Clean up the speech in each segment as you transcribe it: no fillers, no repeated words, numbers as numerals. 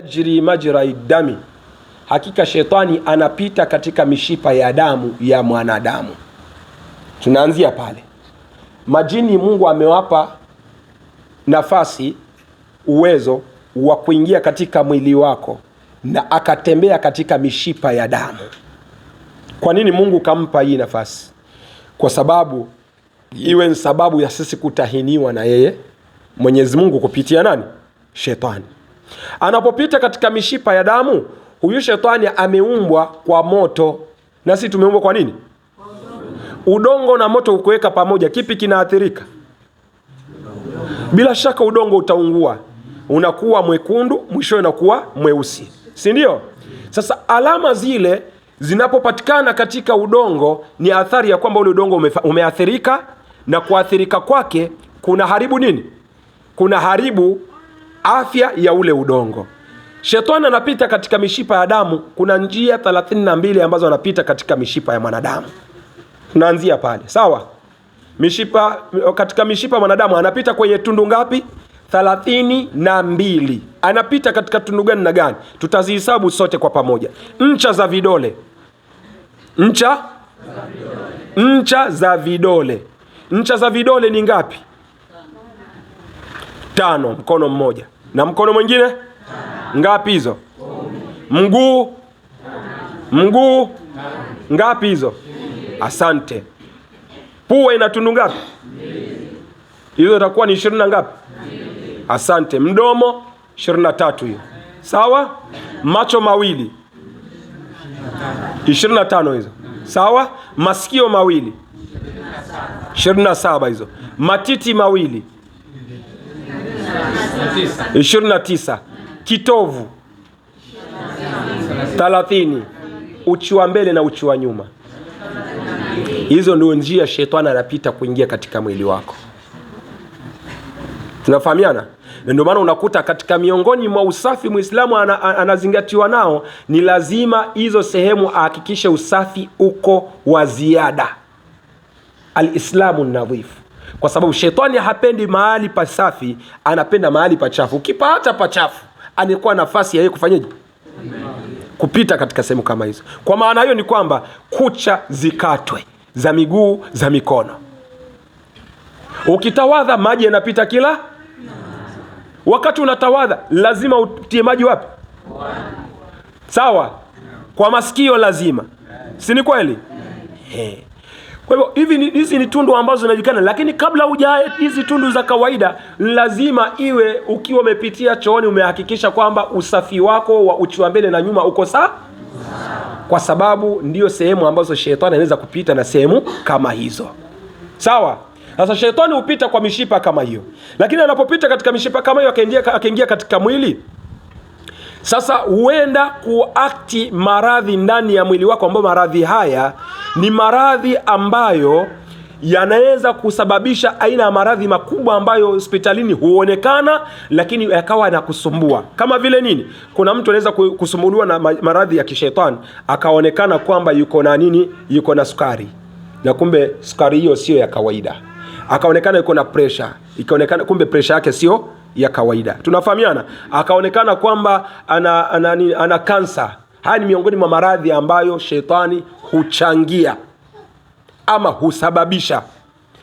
Jiri majra dami, hakika shetani anapita katika mishipa ya damu ya mwanadamu. Tunaanzia pale. Majini Mungu amewapa nafasi, uwezo wa kuingia katika mwili wako na akatembea katika mishipa ya damu. Kwa nini Mungu kampa hii nafasi? Kwa sababu iwe ni sababu ya sisi kutahiniwa na yeye Mwenyezi Mungu kupitia nani? Shetani. Anapopita katika mishipa ya damu, huyu shetani ameumbwa kwa moto. Na sisi tumeumbwa kwa nini? Udongo na moto ukiweka pamoja, kipi kinaathirika? Bila shaka udongo utaungua. Unakuwa mwekundu, mwisho unakuwa mweusi. Si ndio? Sasa alama zile zinapopatikana katika udongo ni athari ya kwamba ule udongo umeathirika, na kuathirika kwake kuna haribu nini? Kuna haribu afya ya ule udongo. Shetani anapita katika mishipa ya damu. Kuna njia 32 ambazo anapita katika mishipa ya mwanadamu. Tunaanzia pale. Sawa? Katika mishipa ya mwanadamu anapita kwenye tundu ngapi? 32. Anapita katika tundu gani na gani? Tutazihesabu sote kwa pamoja. Ncha za vidole. Ncha za vidole. Ncha za vidole ni ngapi? 5, mkono mmoja. Na mkono mwingine? 5. Ngapi hizo? 10. Mguu ngapi hizo? 2. Asante. Pua ina tundu ngapi? 2. Hizo itakuwa ni 20 na ngapi? 2. Asante. Mdomo 23 hiyo. Sawa? Macho mawili 25 hizo. Sawa? Masikio mawili 27 hizo. Matiti mawili 29. Kitovu 30. Uchi wa mbele na uchi wa nyuma. Hizo ndio njia shetani anapita kuingia katika mwili wako. Tunafahamiana? Ndio maana unakuta katika miongoni mwa usafi Muislamu anazingatiwa nao, ni lazima hizo sehemu ahakikishe usafi uko wa ziada. Al-Islamu nadhifu. Kwa sababu shetani hapendi mahali pasafi, anapenda mahali pachafu. Ukipata pachafu, anakuwa nafasi ya yeye kufanyaje? Kupita katika sehemu kama hizo. Kwa maana hiyo ni kwamba kucha zikatwe za miguu, za mikono. Ukitawadha maji yanapita kila wakati. Unatawadha lazima utie maji wapi? Sawa? Kwa masikio lazima. Si ni kweli? Kwa hivyo hizi ni tundu ambazo zinajulikana, lakini kabla hujae hizi tundu za kawaida, lazima iwe ukiwa umepitia chooni umehakikisha kwamba usafi wako wa uchi wa mbele na nyuma uko sawa. Kwa sababu ndio sehemu ambazo shetani anaweza kupita na sehemu kama hizo. Sawa? Sasa shetani hupita kwa mishipa kama hiyo. Lakini anapopita katika mishipa kama hiyo akaingia katika mwili, sasa huenda kuakti maradhi ndani ya mwili wako, ambayo maradhi haya ni maradhi ambayo yanaweza kusababisha aina ya maradhi makubwa ambayo hospitalini huonekana, lakini yakawa yanakusumbua. Kama vile nini? Kuna mtu anaweza kusumbuliwa na maradhi ya kishetani, akaonekana kwamba yuko na nini? Yuko na sukari. Na kumbe sukari hiyo sio ya kawaida. Akaonekana yuko na pressure. Ikaonekana kumbe pressure yake sio ya kawaida. Tunafahamiana? Akaonekana kwamba ana kansa. Haya ni miongoni mwa maradhi ambayo shetani huchangia ama husababisha.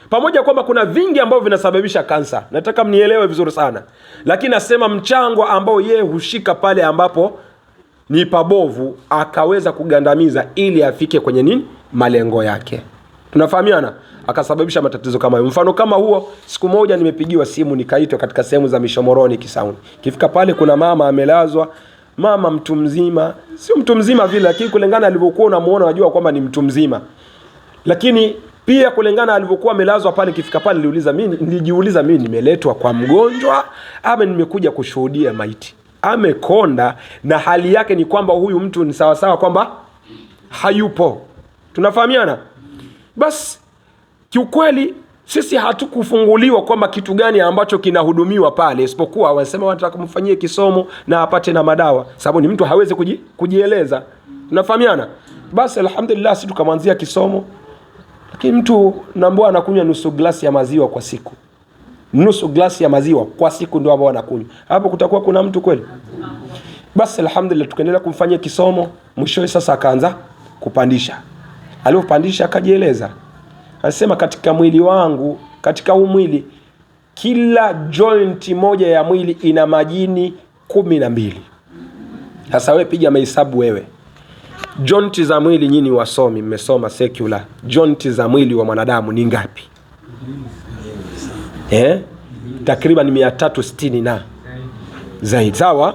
Pamoja kwamba kuna vingi ambavyo vinasababisha kansa. Nataka mnielewe vizuri sana. Lakini nasema mchango ambao yeye hushika pale ambapo ni pabovu, akaweza kugandamiza ili afike kwenye nini? Malengo yake. Tunafahamiana? Akasababisha matatizo kama hayo. Mfano kama huo, siku moja nimepigiwa simu nikaitwa katika sehemu za Mishomoroni Kisauni. Kifika pale kuna mama amelazwa, mama mtu mzima, sio mtu mzima vile, lakini kulingana alivyokuwa unamuona unajua kwamba ni mtu mzima. Lakini pia kulingana alivyokuwa amelazwa pale, kifika pale nilijiuliza mimi nimeletwa kwa mgonjwa ama nimekuja kushuhudia maiti? Amekonda na hali yake ni kwamba huyu mtu ni sawa sawa kwamba hayupo. Tunafahamiana? Basi kiukweli sisi hatukufunguliwa kwamba kitu gani ambacho kinahudumiwa pale, isipokuwa wanasema wanataka kumfanyie kisomo na apate na madawa, sababu ni mtu hawezi kujieleza. Tunafahamiana? Basi alhamdulillah sisi tukamwanzia kisomo. Lakini mtu naambia anakunywa nusu glasi ya maziwa kwa siku. Nusu glasi ya maziwa kwa siku ndio ambao anakunywa. Hapo kutakuwa kuna mtu kweli? Basi alhamdulillah tukaendelea kumfanyia kisomo. Mwishowe sasa akaanza kupandisha. Alipopandisha akajieleza. Anasema katika mwili wangu, katika huu mwili, kila joint moja ya mwili ina majini 12. Sasa wewe piga mahesabu wewe. Joint za mwili, nyinyi wasomi mmesoma secular, joint za mwili wa mwanadamu ni ngapi? Takriban 360 na zaidi. Sawa?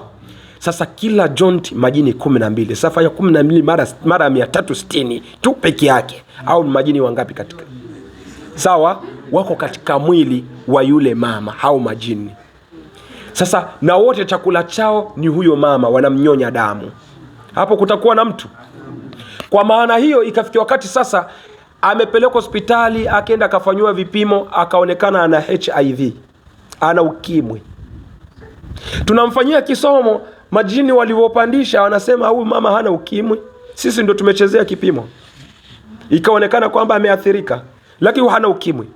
Sasa kila joint majini 12. Sasa fanya 12 mara 360 tu peke yake. Au majini wangapi katika? Sawa? Wako katika mwili wa yule mama au majini. Sasa na wote chakula chao ni huyo mama, wanamnyonya damu. Hapo kutakuwa na mtu. Kwa maana hiyo ikafikia wakati sasa amepelekwa hospitali, akaenda akafanywa vipimo, akaonekana ana HIV, ana ukimwi. Tunamfanyia kisomo, majini walivyopandisha wanasema huyu mama hana ukimwi. Sisi ndio tumechezea kipimo, ikaonekana kwamba ameathirika, lakini hana ukimwi.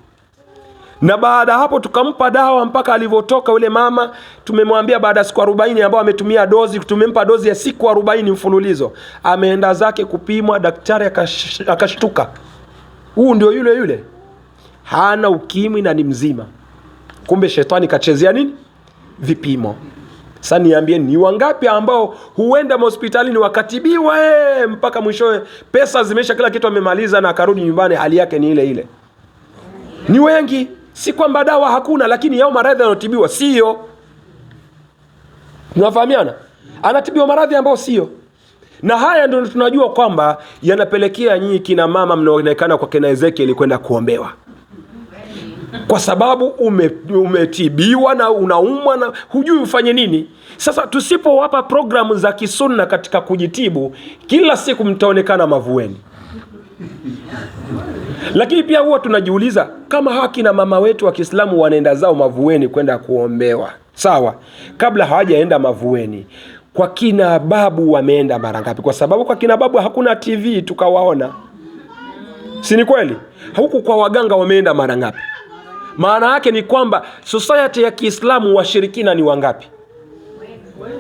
Na baada hapo tukampa dawa mpaka alivyotoka yule mama. Tumemwambia baada ya siku 40 ambao ametumia dozi, tumempa dozi ya siku 40 mfululizo. Ameenda zake kupimwa, daktari akashtuka. Huu ndio yule hana ukimwi na ni mzima. Kumbe shetani kachezea nini? Vipimo. Sasa niambie, ni wangapi ambao huenda hospitalini wakatibiwa mpaka mwishowe pesa zimesha, kila kitu amemaliza, na akarudi nyumbani hali yake ni ile ile? Ni wengi. Si kwamba dawa hakuna, lakini yao maradhi yanotibiwa sio. Tunafahamiana? Anatibiwa maradhi ambayo sio. Na haya ndio tunajua kwamba yanapelekea nyinyi kina mama mnaonekana kwa kina Ezekiel kwenda kuombewa. Kwa sababu umetibiwa na unaumwa na hujui ufanye nini. Sasa tusipowapa programu za kisunna katika kujitibu, kila siku mtaonekana mavueni. Lakini pia huwa tunajiuliza kama haki na mama wetu wa Kiislamu wanaenda zao mavueni kwenda kuombewa. Sawa? Kabla hawajaenda mavueni, kwa kina babu wameenda mara ngapi? Kwa sababu kwa kina babu hakuna TV tukawaona. Si ni kweli? Huku kwa waganga wameenda mara ngapi? Maana yake ni kwamba society ya Kiislamu washirikina ni wangapi?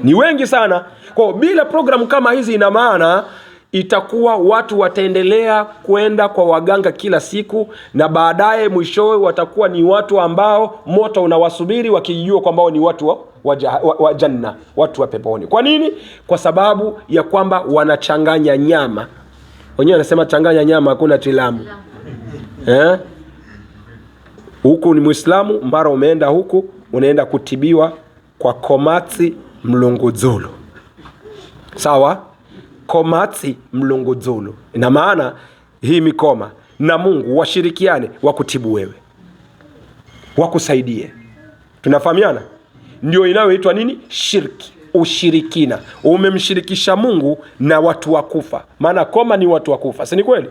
Ni wengi sana. Kwa bila programu kama hizi, ina maana itakuwa watu wataendelea kwenda kwa waganga kila siku, na baadaye mwishowe watakuwa ni watu ambao moto unawasubiri, wakijua kwamba ni watu wa janna, watu wa peponi. Kwa nini? Kwa sababu ya kwamba wanachanganya nyama. Wenyewe wanasema changanya nyama, hakuna tilamu. Huku ni Muislamu, mara umeenda huku, unaenda kutibiwa kwa Komatsi Mlunguzulu. Sawa? Komatsi Mlunguzulu. Ina maana hii mikoma na Mungu washirikiane wakutibu wewe, wakusaidie. Tunafahamiana? Ndio inayoitwa nini? Shirki, ushirikina. Umemshirikisha Mungu na watu wakufa. Maana koma ni watu wakufa, si ni kweli?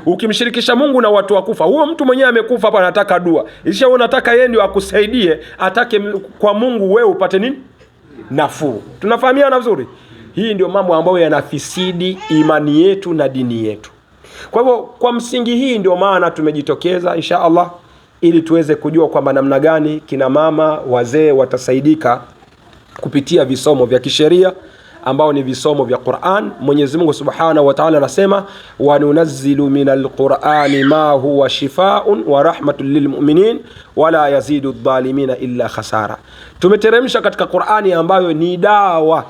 Ukimshirikisha Mungu na watu wakufa, huyo mtu mwenyewe amekufa hapa, anataka dua. Isha unataka yeye ndio akusaidie, atake kwa Mungu wewe upate nini? Nafuu. Tunafahamiana vizuri? Hii ndio mambo ambayo yanafisidi imani yetu na dini yetu. Kwa hivyo kwa msingi hii ndio maana tumejitokeza insha Allah, ili tuweze kujua kwamba namna gani kina mama wazee watasaidika kupitia visomo vya kisheria ambao ni visomo vya Qur'an. Mwenyezi Mungu Subhanahu wa Ta'ala anasema wa nunazzilu minal Qur'ani ma huwa shifaa'un wa rahmatun lilmu'minin wa la yazidu adh-dhalimina illa khasara. Tumeteremsha katika Qur'ani ambayo ni dawa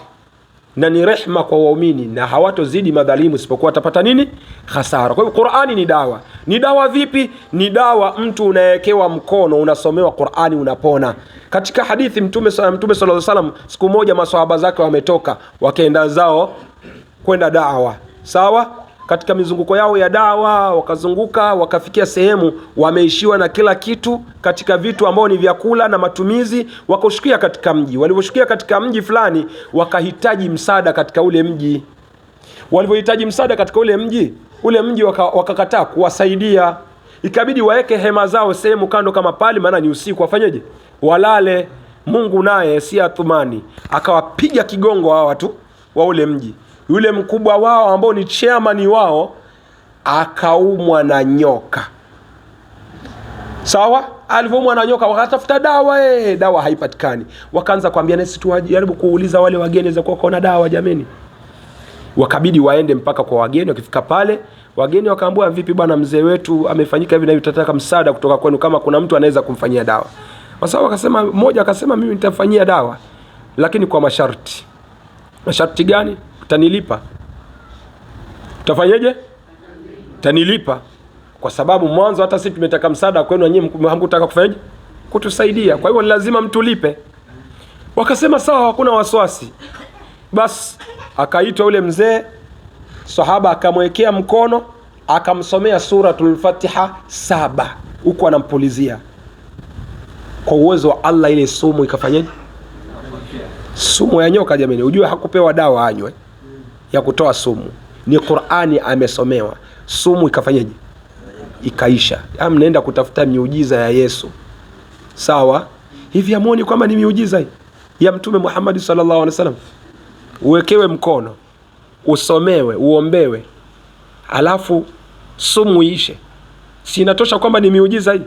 na ni rehma kwa waumini, na hawatozidi madhalimu isipokuwa watapata nini? Khasara. Kwa hivyo Qur'ani ni dawa. Ni dawa vipi? Ni dawa mtu unayekewa mkono, unasomewa Qur'ani unapona. Katika hadithi Mtume sallallahu alaihi wasallam, siku moja maswahaba zake wametoka wakaenda zao kwenda dawa. Sawa? Katika mizunguko yao ya dawa wakazunguka, wakafikia sehemu wameishiwa na kila kitu katika vitu ambao ni vyakula na matumizi. Wakashukia katika mji. Waliposhukia katika mji fulani, wakahitaji msaada katika ule mji. Walipohitaji msaada katika ule mji wakakataa kuwasaidia. Ikabidi waeke hema zao sehemu kando kama pale, maana ni usiku, wafanyeje? Walale. Mungu naye si athumani, akawapiga kigongo hao watu wa ule mji. Yule mkubwa wao ambao ni chairman wao akaumwa na nyoka. Sawa? Alivyoumwa na nyoka wakatafuta dawa, dawa haipatikani. Wakaanza kuambia nasi tujaribu kuuliza wale wageni za kwa kuna dawa jameni. Wakabidi waende mpaka kwa wageni. Wakifika pale, wageni wakaambia vipi bwana, mzee wetu amefanyika hivi na hivi, tutataka msaada kutoka kwenu kama kuna mtu anaweza kumfanyia dawa. Wasawa akasema, mmoja akasema mimi nitafanyia dawa lakini kwa masharti. Masharti gani? Utanilipa. Utafanyaje? Utanilipa. Kwa sababu mwanzo hata sisi tumetaka msaada kwenu, nyinyi hamkutaka kufanyaje? Kutusaidia. Kwa hiyo lazima mtulipe. Wakasema sawa, hakuna wasiwasi. Bas akaitwa ule mzee, sahaba akamwekea mkono, akamsomea suratul Fatiha 7 huko anampulizia. Kwa uwezo wa Allah ile sumu ikafanyaje? Sumu ya nyoka jamani, ujue hakupewa dawa anywe ya kutoa sumu. Ni Qur'ani amesomewa. Sumu ikafanyaje? Ikaisha. Mnaenda kutafuta miujiza ya Yesu. Sawa? Hivi hamuoni kwamba ni miujiza ya Mtume Muhammad sallallahu alaihi wasallam? Uwekewe mkono, usomewe, uombewe, alafu sumu iishe. Si inatosha kwamba ni miujiza hii?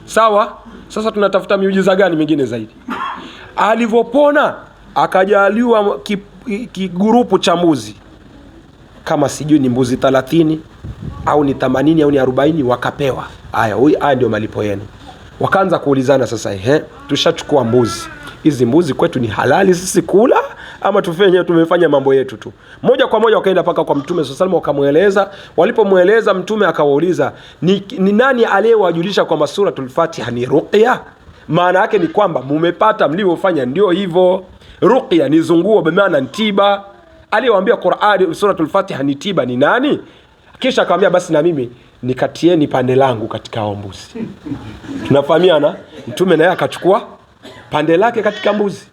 Sawa? Sasa tunatafuta miujiza gani mingine zaidi? Alivopona akajaliwa kigurupu cha mbuzi, kama sijui ni mbuzi 30 au ni 80 au ni 40, wakapewa. Haya ndio malipo yenu. Wakaanza kuulizana sasa, tushachukua mbuzi. Hizi mbuzi kwetu ni halali sisi kula ama tumefanya mambo yetu tu? Moja kwa moja wakaenda paka kwa Mtume sallallahu alaihi wasallam wakamueleza. Walipomueleza Mtume akawauliza, ni nani aliyewajulisha kwamba suratul Fatiha ni ruqya? Maana yake ni kwamba mumepata mlivyofanya ndio hivyo. Ruqya ni zunguo, kwa maana tiba. Aliyewaambia Qur'ani suratul Fatiha ni tiba ni nani? Kisha akamwambia basi na mimi nikatieni pande langu katika mbuzi. Tunafahamiana? Mtume naye akachukua pande lake katika mbuzi,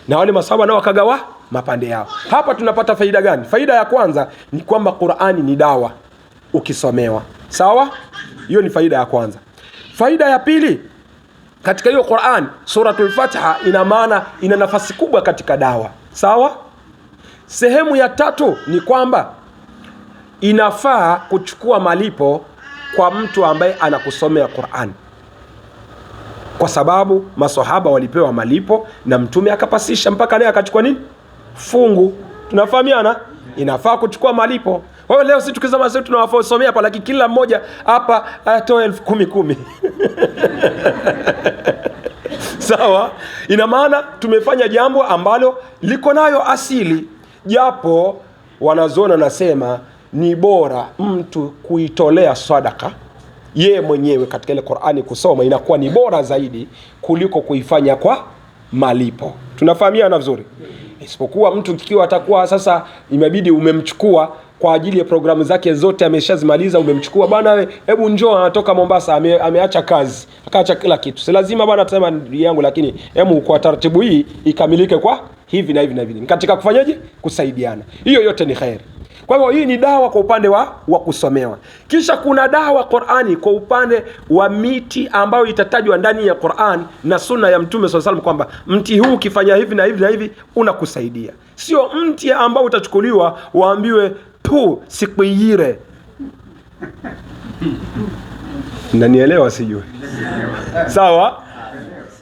na wale masahaba nao wakagawa mapande yao. Hapa tunapata faida gani? Faida ya kwanza ni kwamba Qur'ani ni dawa ukisomewa. Sawa? Hiyo ni faida ya kwanza. Faida ya pili, katika hiyo Qur'an suratul Fatiha ina nafasi kubwa katika dawa. Sawa? Sehemu ya tatu ni kwamba inafaa kuchukua malipo kwa mtu ambaye anakusomea Qur'an, kwa sababu maswahaba walipewa malipo na Mtume akapasisha mpaka naye akachukua nini? Fungu. Tunafahamiana? Inafaa kuchukua malipo. Wewe leo sisi tukisema sisi tunawasomea hapa, lakini kila mmoja hapa atoe 10,000. Sawa? Ina maana tumefanya jambo ambalo liko nayo asili, japo wanazuoni nasema ni bora mtu kuitolea sadaka yeye mwenyewe katika ile Qur'ani kusoma, inakuwa ni bora zaidi kuliko kuifanya kwa malipo. Tunafahamiana vizuri? Isipokuwa mtu kikiwa atakuwa sasa imebidi umemchukua kwa ajili ya programu zake zote ameshazimaliza, umemchukua bwana, hebu njoo, anatoka Mombasa, ameacha kazi, akaacha kila kitu. Si lazima bwana tusema yangu, lakini hebu kwa taratibu hii ikamilike kwa hivi na hivi na hivi. Katika kufanyaje? Kusaidiana. Hiyo yote ni khair. Kwa hivyo hii ni dawa kwa upande wa kusomewa. Kisha kuna dawa Qur'ani kwa upande wa miti ambayo itatajwa ndani ya Qur'an na sunna ya Mtume sallallahu alaihi wasallam kwamba mti huu ukifanya hivi na hivi na hivi unakusaidia. Sio mti ambao utachukuliwa waambiwe tu sikuire. Nanielewa sijui. Sawa?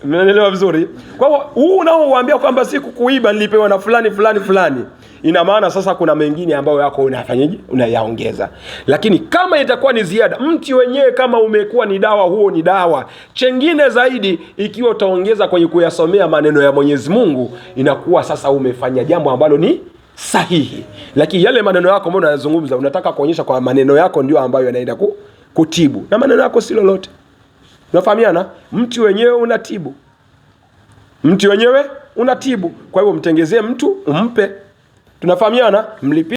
Mnaelewa vizuri? Kwa hivyo huu unaowaambia kwamba siku kuiba nilipewa na fulani, ina maana sasa kuna mengine ambayo yako unafanyaje? Unayaongeza. Lakini kama itakuwa ni ziada, mti wenyewe kama umekuwa ni dawa, huo ni dawa. Chengine zaidi ikiwa utaongeza kwenye kuyasomea maneno ya Mwenyezi Mungu, inakuwa sasa umefanya jambo ambalo ni sahihi. Lakini yale maneno yako ambayo unayazungumza, unataka kuonyesha kwa maneno yako ndio ambayo yanaenda kutibu, na maneno yako si lolote. Unafahamiana? Mti wenyewe unatibu. Mti wenyewe unatibu. Kwa hivyo mtengezee mtu umpe. Tunafahamiana? Mlipi